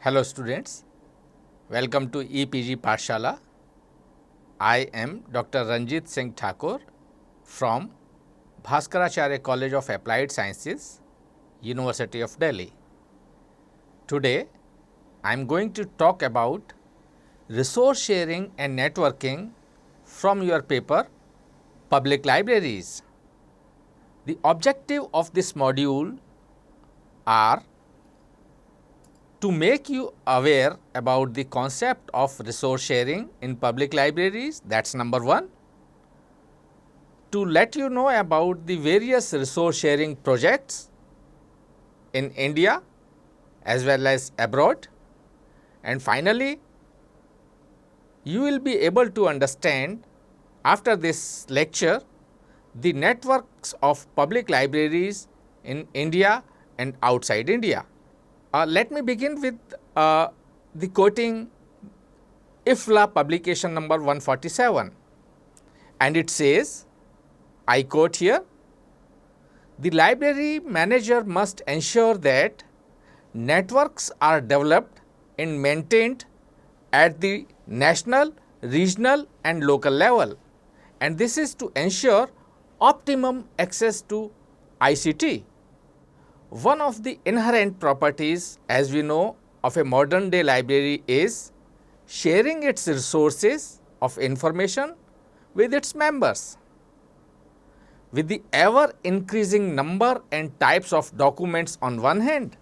Hello students, welcome to EPG Pathshala. I am Dr. Ranjit Singh Thakur from Bhaskaracharya College of Applied Sciences, University of Delhi. Today, I am going to talk about resource sharing and networking from your paper, Public Libraries. The objective of this module are to make you aware about the concept of resource sharing in public libraries, that's number one. To let you know about the various resource sharing projects in India as well as abroad. And finally, you will be able to understand after this lecture the networks of public libraries in India and outside India. Let me begin with the quoting IFLA publication number 147, and it says, I quote here, the library manager must ensure that networks are developed and maintained at the national, regional and local level, and this is to ensure optimum access to ICT. One of the inherent properties, as we know, of a modern day library is sharing its resources of information with its members. With the ever increasing number and types of documents on one hand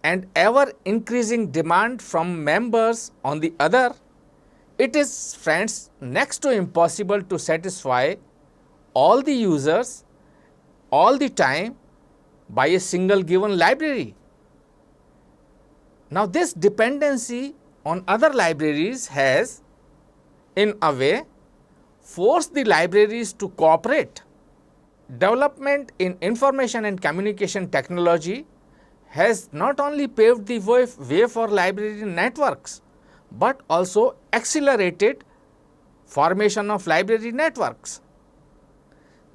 and ever increasing demand from members on the other, it is, friends, next to impossible to satisfy all the users all the time by a single given library. Now, this dependency on other libraries has, in a way, forced the libraries to cooperate. Development in information and communication technology has not only paved the way for library networks, but also accelerated formation of library networks.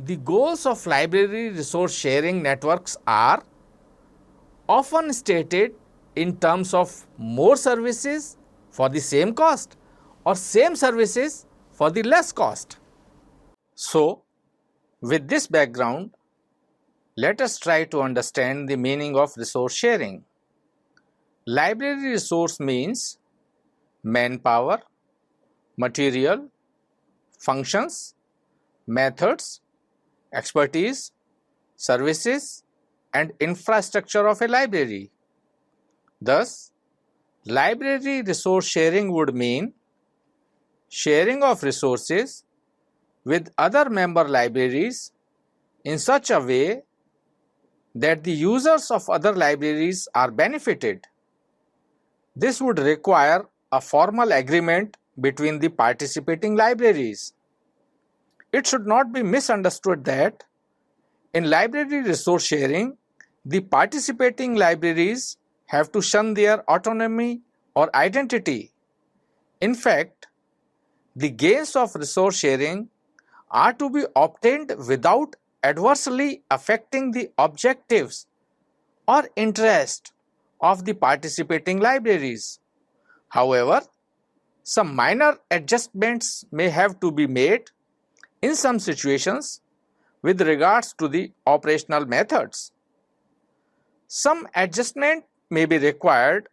The goals of library resource sharing networks are often stated in terms of more services for the same cost or same services for the less cost. So, with this background, let us try to understand the meaning of resource sharing. Library resource means manpower, material, functions, methods, expertise, services and infrastructure of a library. Thus, library resource sharing would mean sharing of resources with other member libraries in such a way that the users of other libraries are benefited. This would require a formal agreement between the participating libraries. It should not be misunderstood that in library resource sharing, the participating libraries have to shun their autonomy or identity. In fact, the gains of resource sharing are to be obtained without adversely affecting the objectives or interest of the participating libraries. However, some minor adjustments may have to be made in some situations with regards to the operational methods. Some adjustment may be required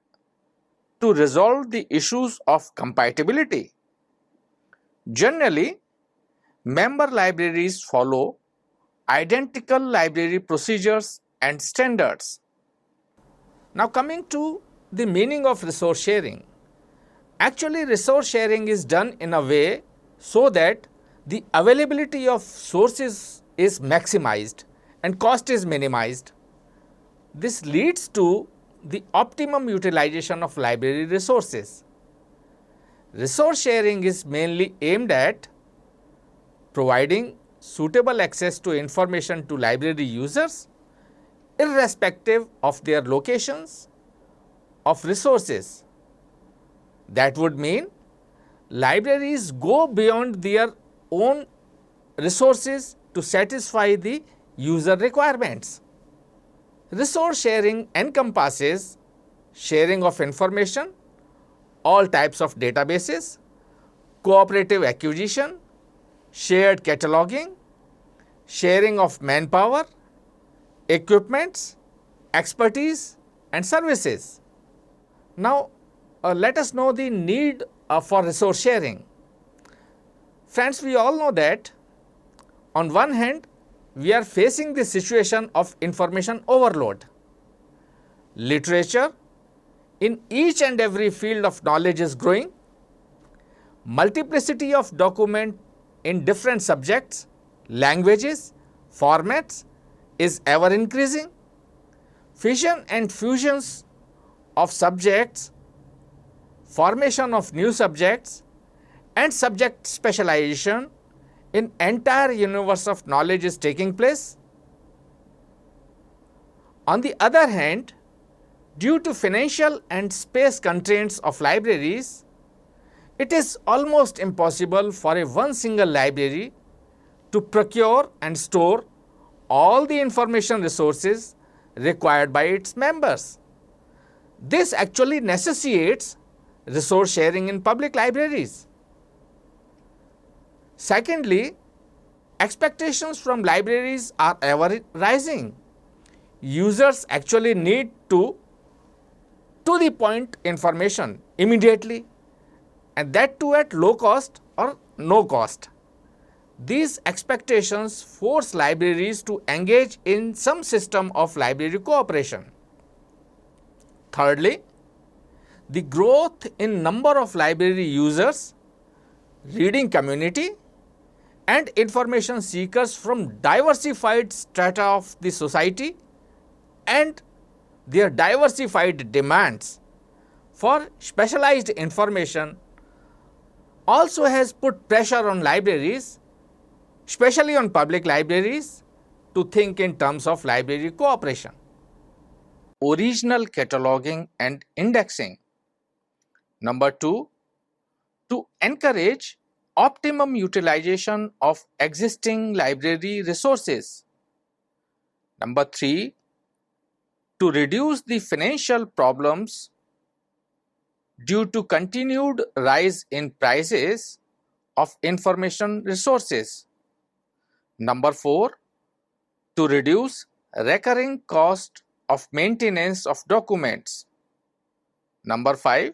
to resolve the issues of compatibility. Generally, member libraries follow identical library procedures and standards. Now, coming to the meaning of resource sharing. Actually, resource sharing is done in a way so that the availability of sources is maximized and cost is minimized. This leads to the optimum utilization of library resources. Resource sharing is mainly aimed at providing suitable access to information to library users irrespective of their locations of resources. That would mean libraries go beyond their own resources to satisfy the user requirements. Resource sharing encompasses sharing of information, all types of databases, cooperative acquisition, shared cataloging, sharing of manpower, equipments, expertise and services. Now, let us know the need for resource sharing. Friends, we all know that on one hand, we are facing the situation of information overload. Literature in each and every field of knowledge is growing. Multiplicity of documents in different subjects, languages, formats is ever increasing. Fission and fusions of subjects, formation of new subjects and subject specialization in entire universe of knowledge is taking place. On the other hand, due to financial and space constraints of libraries, it is almost impossible for one single library to procure and store all the information resources required by its members. This actually necessitates resource sharing in public libraries. Secondly, expectations from libraries are ever rising. Users actually need to the point information immediately, and that too at low cost or no cost. These expectations force libraries to engage in some system of library cooperation. Thirdly, the growth in number of library users, reading community and information seekers from diversified strata of the society and their diversified demands for specialized information also has put pressure on libraries, especially on public libraries, to think in terms of library cooperation. Original cataloging and indexing. Number 2, to encourage optimum utilization of existing library resources. Number 3, to reduce the financial problems due to continued rise in prices of information resources. Number 4, to reduce recurring cost of maintenance of documents. Number 5,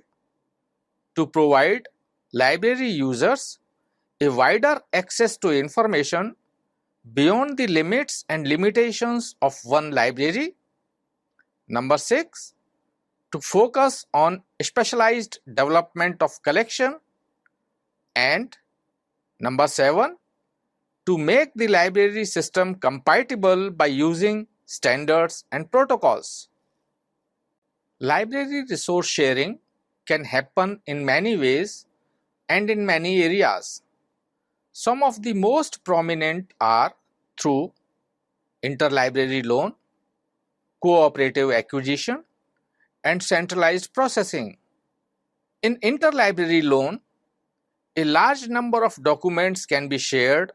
to provide library users a wider access to information beyond the limits and limitations of one library. Number 6, to focus on specialized development of collection. And number 7, to make the library system compatible by using standards and protocols. Library resource sharing can happen in many ways and in many areas. Some of the most prominent are through interlibrary loan, cooperative acquisition, and centralized processing. In interlibrary loan, a large number of documents can be shared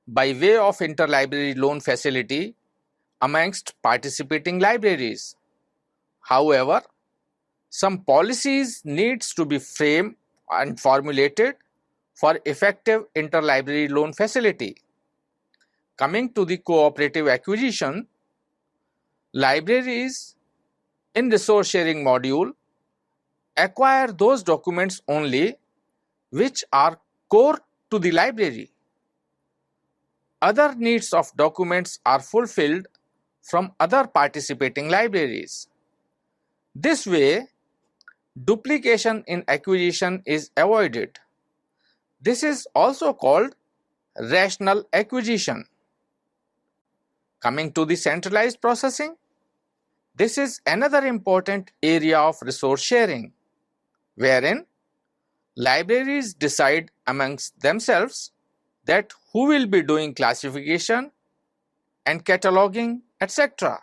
by way of interlibrary loan facility amongst participating libraries. However, some policies needs to be framed and formulated for effective interlibrary loan facility. Coming to the cooperative acquisition, libraries in resource sharing module acquire those documents only which are core to the library. Other needs of documents are fulfilled from other participating libraries. This way, duplication in acquisition is avoided. This is also called rational acquisition. Coming to the centralized processing, this is another important area of resource sharing, wherein libraries decide amongst themselves that who will be doing classification and cataloging, etc.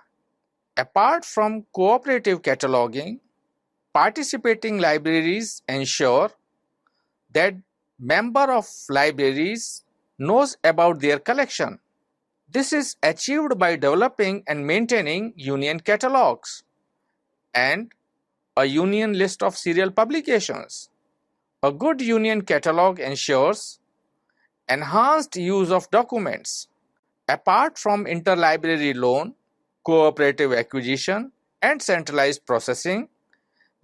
Apart from cooperative cataloging, participating libraries ensure that member of libraries knows about their collection. This is achieved by developing and maintaining union catalogs and a union list of serial publications. A good union catalog ensures enhanced use of documents. Apart from interlibrary loan, cooperative acquisition, and centralized processing,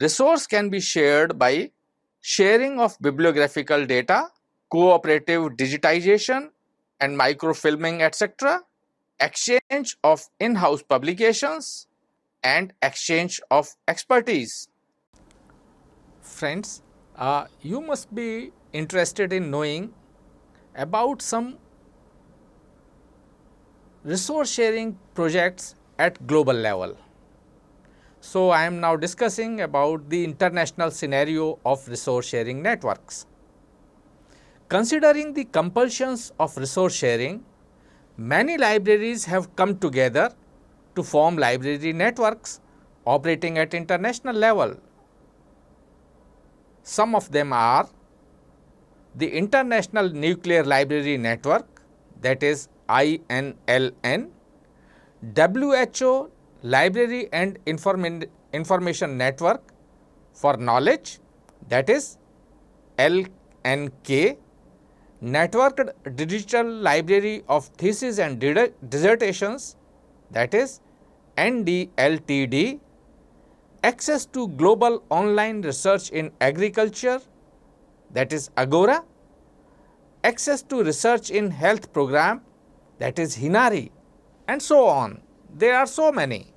resource can be shared by sharing of bibliographical data, cooperative digitization and microfilming, etc., exchange of in-house publications, and exchange of expertise. Friends, you must be interested in knowing about some resource sharing projects at global level. So, I am now discussing about the international scenario of resource sharing networks. Considering the compulsions of resource sharing, many libraries have come together to form library networks operating at international level. Some of them are the International Nuclear Library Network, that is INLN, WHO Library and Information Network for Knowledge, that is LNK, Networked Digital Library of Theses and Dissertations, that is NDLTD, Access to Global Online Research in Agriculture, that is Agora, Access to Research in Health Program, that is HINARI, and so on. There are so many.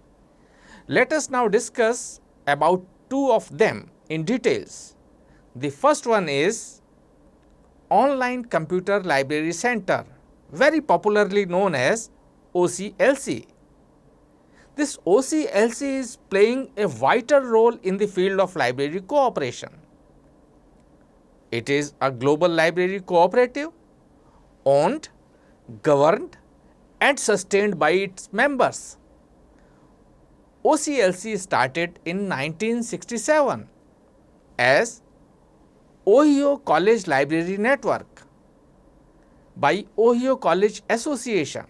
Let us now discuss about two of them in details. The first one is Online Computer Library Center, very popularly known as OCLC. This OCLC is playing a vital role in the field of library cooperation. It is a global library cooperative owned, governed and sustained by its members. OCLC started in 1967 as Ohio College Library Network by Ohio College Association.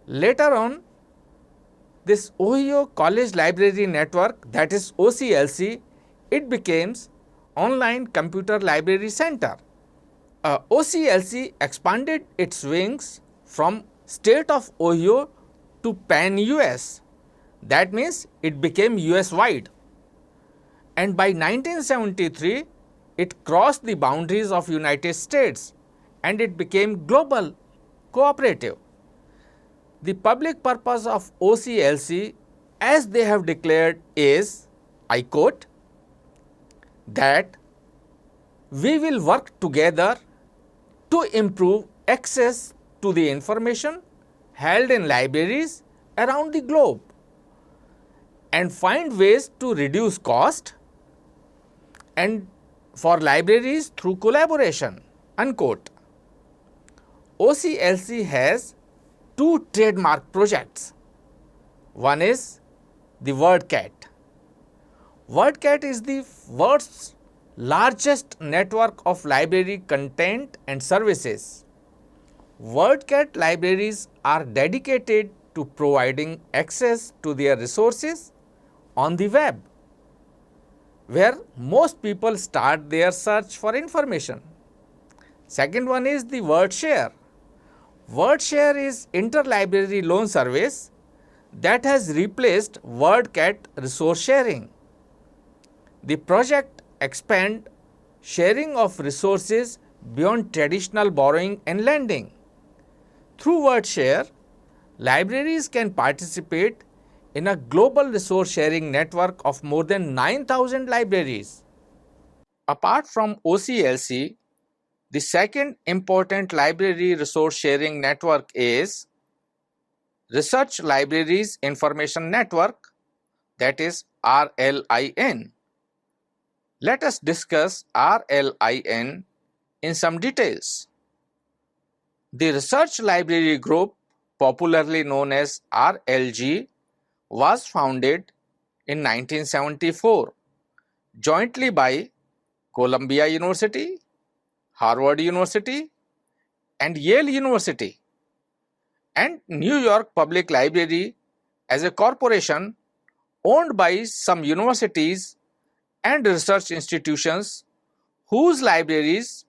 Later on, this Ohio College Library Network, that is OCLC, it becomes Online Computer Library Center. OCLC expanded its wings from state of Ohio to pan-US. That means it became US-wide. And by 1973, it crossed the boundaries of United States and it became global cooperative. The public purpose of OCLC, as they have declared, is, I quote, that we will work together to improve access to the information held in libraries around the globe and find ways to reduce cost and for libraries through collaboration, unquote. OCLC has two trademark projects. One is the WordCat. WordCat is the world's largest network of library content and services. WordCat libraries are dedicated to providing access to their resources on the web, where most people start their search for information. Second one is the WordShare. WordShare is interlibrary loan service that has replaced WordCat resource sharing. The project expands sharing of resources beyond traditional borrowing and lending. Through WordShare, libraries can participate in a global resource sharing network of more than 9,000 libraries. Apart from OCLC, the second important library resource sharing network is Research Libraries Information Network, that is RLIN. Let us discuss RLIN in some details. The Research Library Group, popularly known as RLG, was founded in 1974 jointly by Columbia University, Harvard University and Yale University and New York Public Library as a corporation owned by some universities and research institutions whose libraries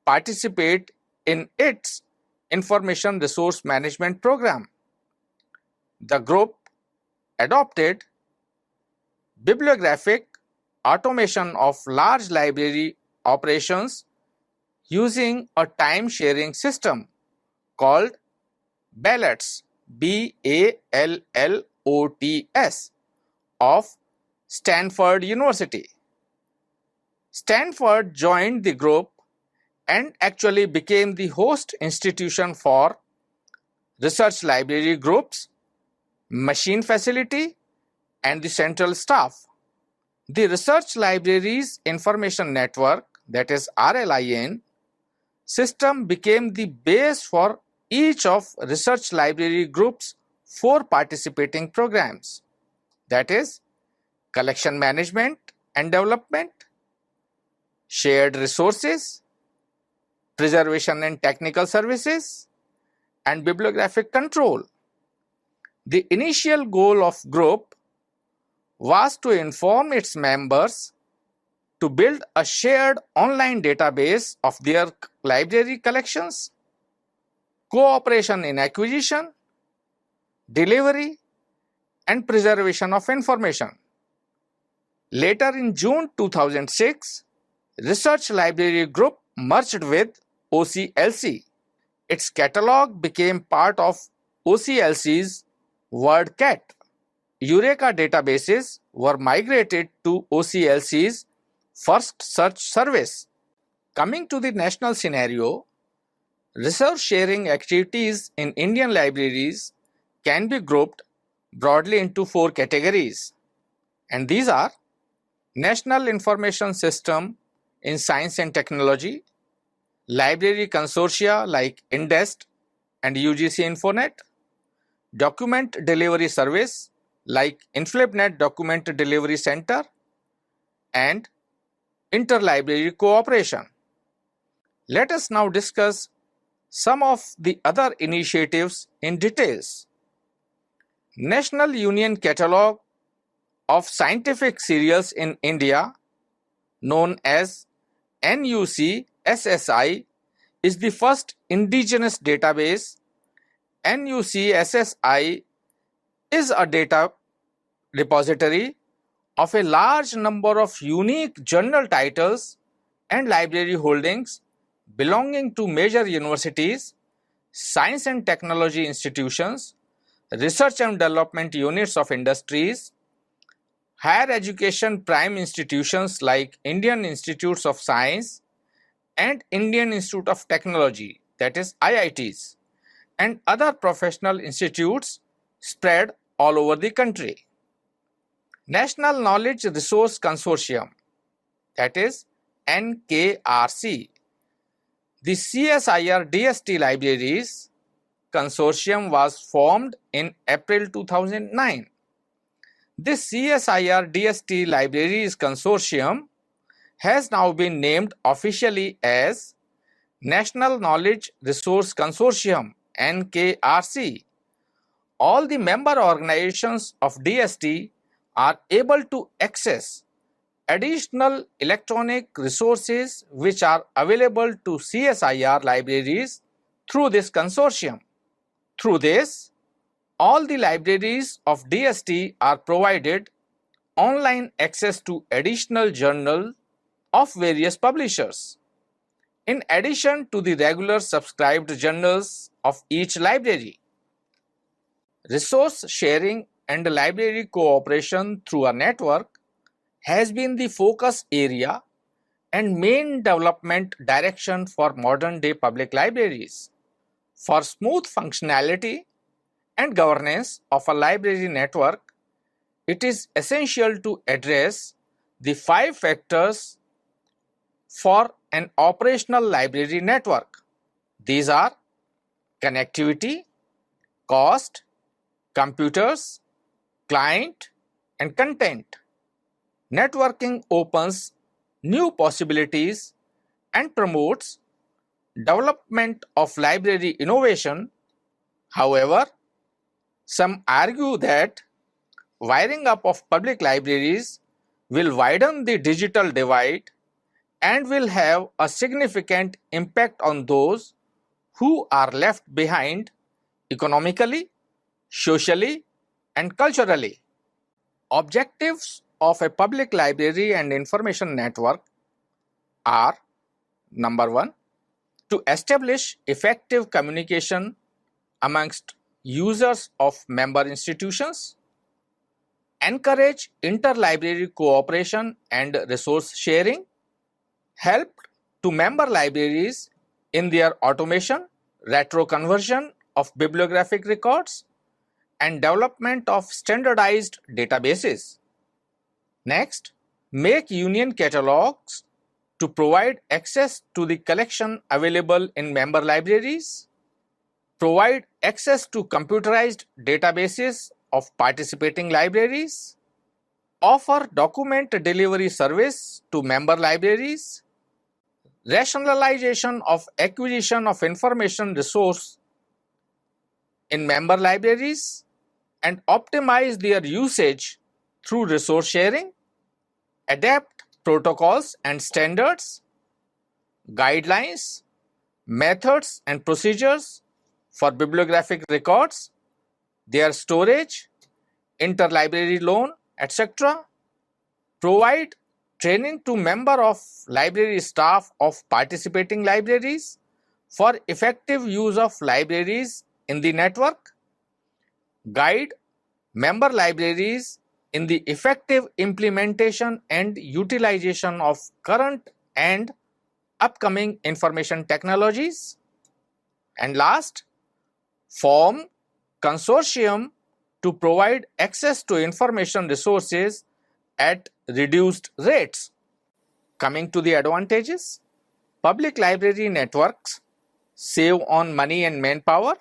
participate in its information resource management program. The group adopted bibliographic automation of large library operations using a time-sharing system called BALLOTS, BALLOTS, of Stanford University. Stanford joined the group and actually became the host institution for research library groups, machine facility, and the central staff. The Research Libraries Information Network, that is RLIN, system became the base for each of research library groups' 4 participating programs, that is collection management and development, shared resources, preservation and technical services, and bibliographic control. The initial goal of group was to inform its members to build a shared online database of their library collections, cooperation in acquisition, delivery, and preservation of information. Later in June 2006, Research Library Group merged with OCLC. Its catalog became part of OCLC's WordCat. Eureka databases were migrated to OCLC's first search service. Coming to the national scenario, resource sharing activities in Indian libraries can be grouped broadly into 4 categories, and these are National Information System in Science and Technology, library consortia like INDEST and UGC Infonet, document delivery service like InflipNet Document Delivery Center, and interlibrary cooperation. Let us now discuss some of the other initiatives in details. National Union Catalogue of Scientific Serials in India, known as NUC SSI, is the first indigenous database. NUC SSI is a data repository of a large number of unique journal titles and library holdings belonging to major universities, science and technology institutions, research and development units of industries, higher education prime institutions like Indian Institutes of Science and Indian Institute of Technology, that is IITs, and other professional institutes spread all over the country. National Knowledge Resource Consortium, that is NKRC. The CSIR DST Libraries Consortium was formed in April 2009. This CSIR DST Libraries Consortium has now been named officially as National Knowledge Resource Consortium NKRC. All the member organizations of DST are able to access additional electronic resources which are available to CSIR libraries through this consortium. Through this, all the libraries of DST are provided online access to additional journals of various publishers, in addition to the regular subscribed journals of each library. Resource sharing and library cooperation through a network has been the focus area and main development direction for modern-day public libraries. For smooth functionality and governance of a library network, it is essential to address the 5 factors for an operational library network. These are connectivity, cost, computers, client, and content. Networking opens new possibilities and promotes development of library innovation. However, some argue that wiring up of public libraries will widen the digital divide and will have a significant impact on those who are left behind economically, socially, and culturally. Objectives of a public library and information network are: number one, to establish effective communication amongst users of member institutions, encourage inter-library cooperation and resource sharing, help to member libraries in their automation, retro-conversion of bibliographic records, and development of standardized databases. Next, make union catalogs to provide access to the collection available in member libraries, provide access to computerized databases of participating libraries, offer document delivery service to member libraries, rationalization of acquisition of information resource in member libraries, and optimize their usage through resource sharing, adapt protocols and standards, guidelines, methods and procedures for bibliographic records, their storage, interlibrary loan, etc. Provide training to member of library staff of participating libraries for effective use of libraries in the network. Guide member libraries in the effective implementation and utilization of current and upcoming information technologies. And last, form consortium to provide access to information resources at reduced rates. Coming to the advantages, public library networks save on money and manpower.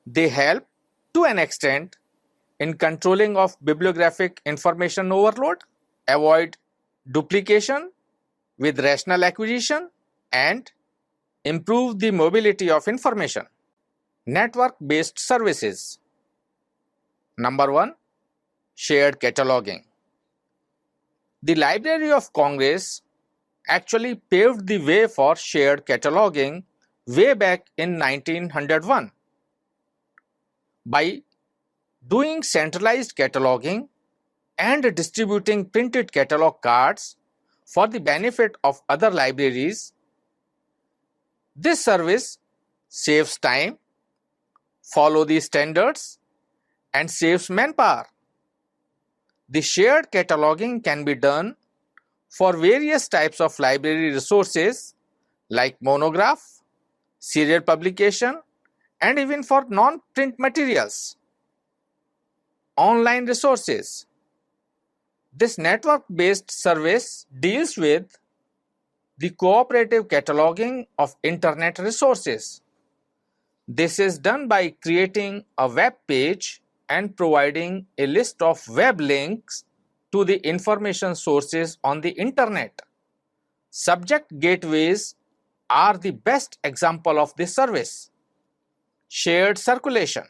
They help to an extent in controlling of bibliographic information overload, avoid duplication with rational acquisition, and improve the mobility of information. Network-based services. Number one, shared cataloging. The Library of Congress actually paved the way for shared cataloging way back in 1901. By doing centralized cataloging and distributing printed catalog cards for the benefit of other libraries, this service saves time, follow the standards, and saves manpower. The shared cataloging can be done for various types of library resources like monograph, serial publication, and even for non-print materials. Online resources. This network-based service deals with the cooperative cataloging of internet resources. This is done by creating a web page and providing a list of web links to the information sources on the internet. Subject gateways are the best example of this service. Shared circulation.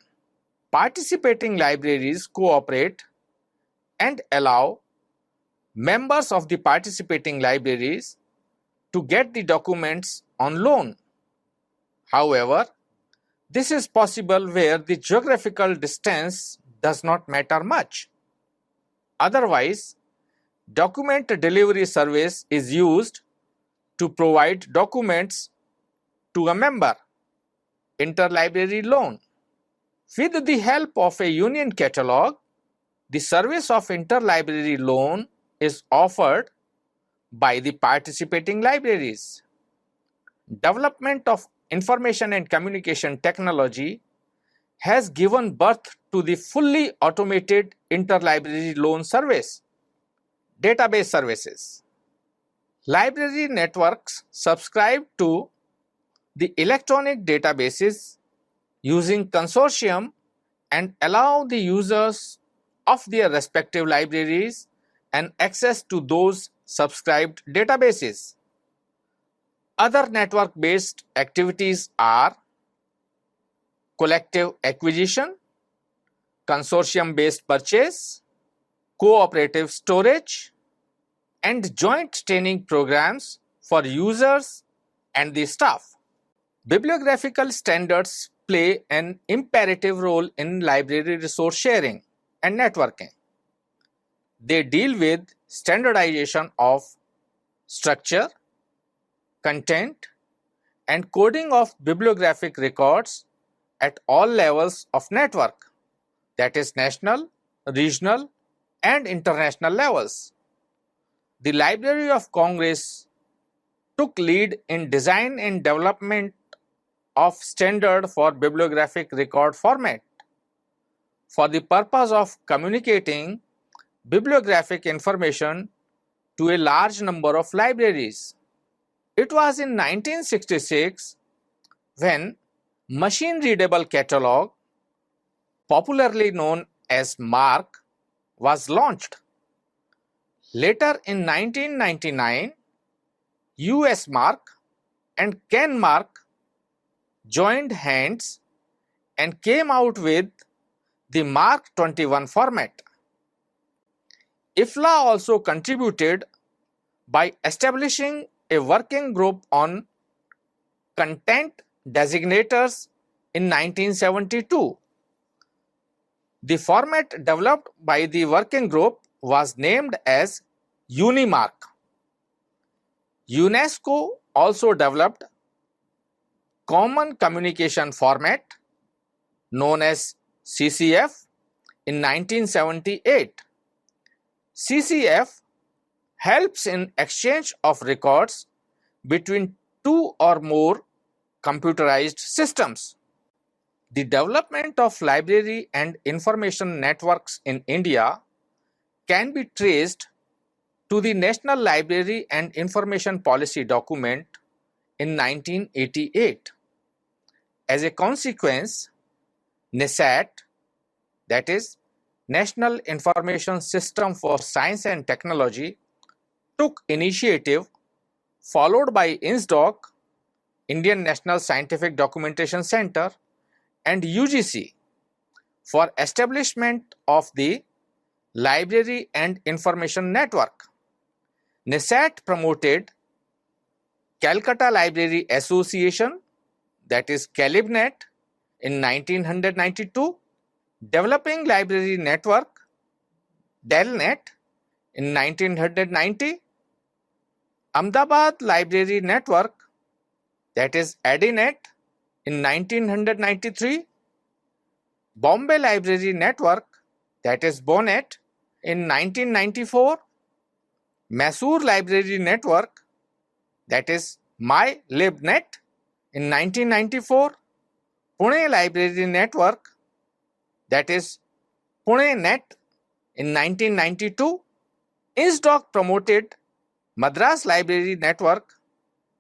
Participating libraries cooperate and allow members of the participating libraries to get the documents on loan. However, this is possible where the geographical distance does not matter much. Otherwise, document delivery service is used to provide documents to a member. Interlibrary loan. With the help of a union catalog, the service of interlibrary loan is offered by the participating libraries. Development of information and communication technology has given birth to the fully automated interlibrary loan service. Database services. Library networks subscribe to the electronic databases using consortium and allow the users of their respective libraries and access to those subscribed databases. Other network-based activities are collective acquisition, consortium-based purchase, cooperative storage, and joint training programs for users and the staff. Bibliographical standards play an imperative role in library resource sharing and networking. They deal with standardization of structure, content, and coding of bibliographic records at all levels of network, that is national, regional, and international levels. The Library of Congress took lead in design and development of standard for bibliographic record format for the purpose of communicating bibliographic information to a large number of libraries. It was in 1966 when Machine Readable Catalog, popularly known as MARC, was launched. Later in 1999, US MARC and Ken MARC joined hands and came out with the MARC 21 format. IFLA also contributed by establishing a working group on content designators in 1972. The format developed by the working group was named as UniMarc. UNESCO also developed Common Communication Format known as CCF in 1978. CCF helps in exchange of records between two or more computerized systems. The development of library and information networks in India can be traced to the National Library and Information Policy document in 1988. As a consequence, NISAT, that is National Information System for Science and Technology, took initiative, followed by INSDOC, Indian National Scientific Documentation Center, and UGC, for establishment of the Library and Information Network. NISAT promoted Calcutta Library Association, that is CalibNet, in 1992, Developing Library Network, DELNet, in 1990, Ahmedabad Library Network, that is ADINET, in 1993, Bombay Library Network, that is BONET, in 1994, Mysore Library Network, that is MyLibNet, in 1994, Pune Library Network, that is PuneNet, in 1992. INSDOC promoted Madras Library Network,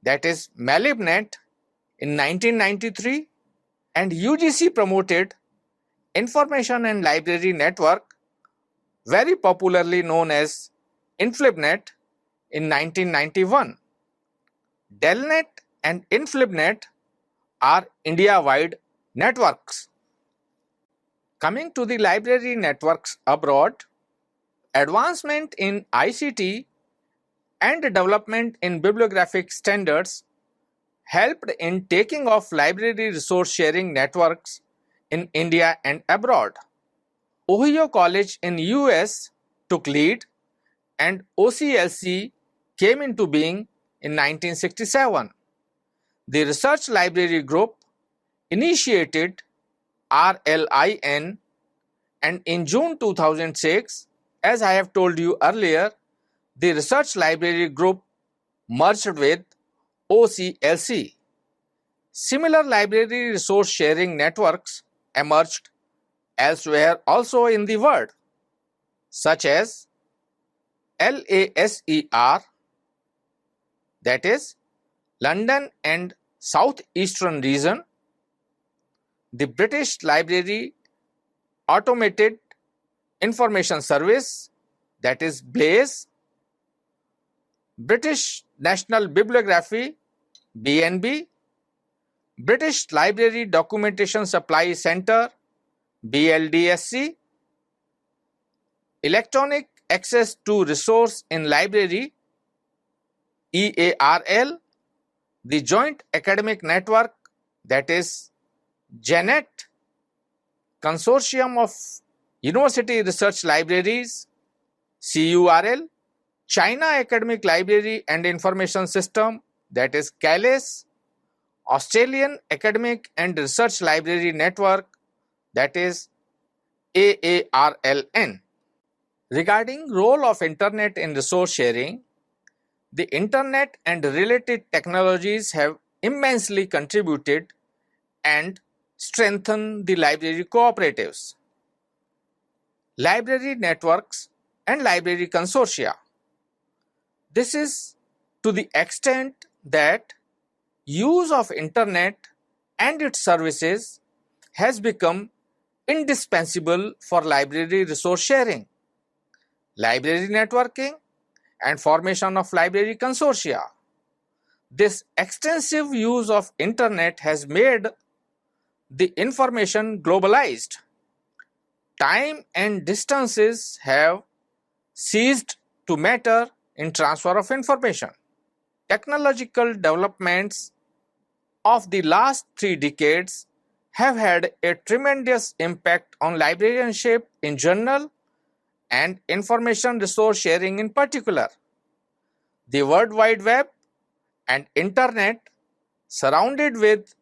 that is MALIBNet, in 1993, and UGC promoted Information and Library Network, very popularly known as INFLIBNet, in 1991. DELNet and INFLIBNet are India-wide networks. Coming to the library networks abroad, advancement in ICT and development in bibliographic standards helped in taking off library resource sharing networks in India and abroad. Ohio College in US took lead and OCLC came into being in 1967. The Research Library Group initiated RLIN, and in June 2006, as I have told you earlier, the Research Library Group merged with OCLC. Similar library resource sharing networks emerged elsewhere also in the world, such as LASER, that is London and South Eastern Region, the British Library Automated Information Service, that is BLAZE, British National Bibliography, BNB, British Library Documentation Supply Centre, BLDSC, electronic access to resource in library EARL, the Joint Academic Network, that is JANET, Consortium of University Research Libraries CURL, China Academic Library and Information System, that is CALIS, Australian Academic and Research Library Network, that is AARLN. Regarding role of internet in resource sharing, the internet and related technologies have immensely contributed and strengthened the library cooperatives, library networks and library consortia. This is to the extent that use of internet and its services has become indispensable for library resource sharing, library networking and formation of library consortia. This extensive use of internet has made the information globalized. Time and distances have ceased to matter in transfer of information. Technological developments of the last 3 decades have had a tremendous impact on librarianship in general and information resource sharing in particular. The World Wide Web and Internet, surrounded with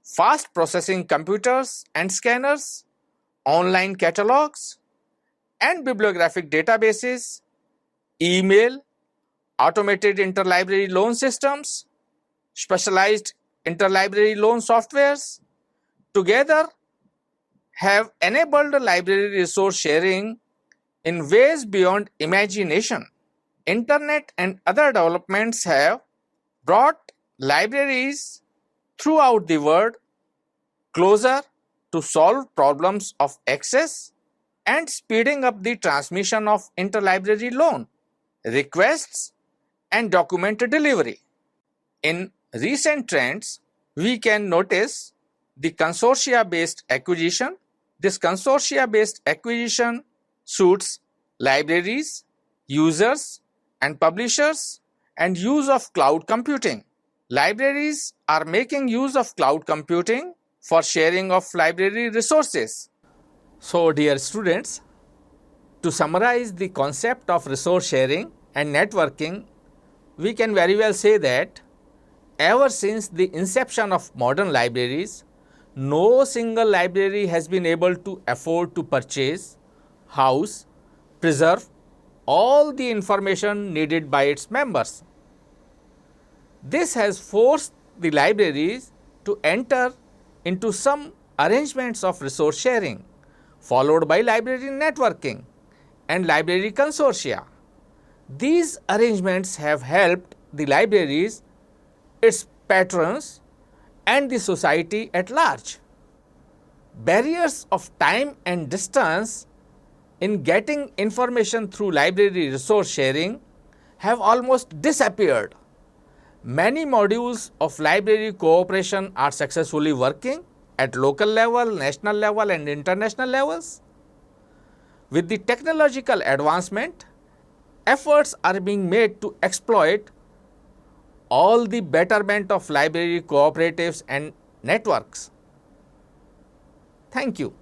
fast processing computers and scanners, online catalogs and bibliographic databases, email, automated interlibrary loan systems, specialized interlibrary loan softwares, together have enabled library resource sharing in ways beyond imagination. Internet and other developments have brought libraries throughout the world closer to solve problems of access and speeding up the transmission of interlibrary loan, requests and document delivery. In recent trends, we can notice the consortia-based acquisition. This consortia-based acquisition suits libraries, users and publishers and use of cloud computing. Libraries are making use of cloud computing for sharing of library resources. So, dear students, to summarize the concept of resource sharing and networking, we can very well say that ever since the inception of modern libraries, no single library has been able to afford to purchase, house, preserve all the information needed by its members. This has forced the libraries to enter into some arrangements of resource sharing, followed by library networking and library consortia. These arrangements have helped the libraries, its patrons and the society at large. Barriers of time and distance in getting information through library resource sharing have almost disappeared. Many modules of library cooperation are successfully working at local level, national level and international levels. With the technological advancement, efforts are being made to exploit all the betterment of library cooperatives and networks. Thank you.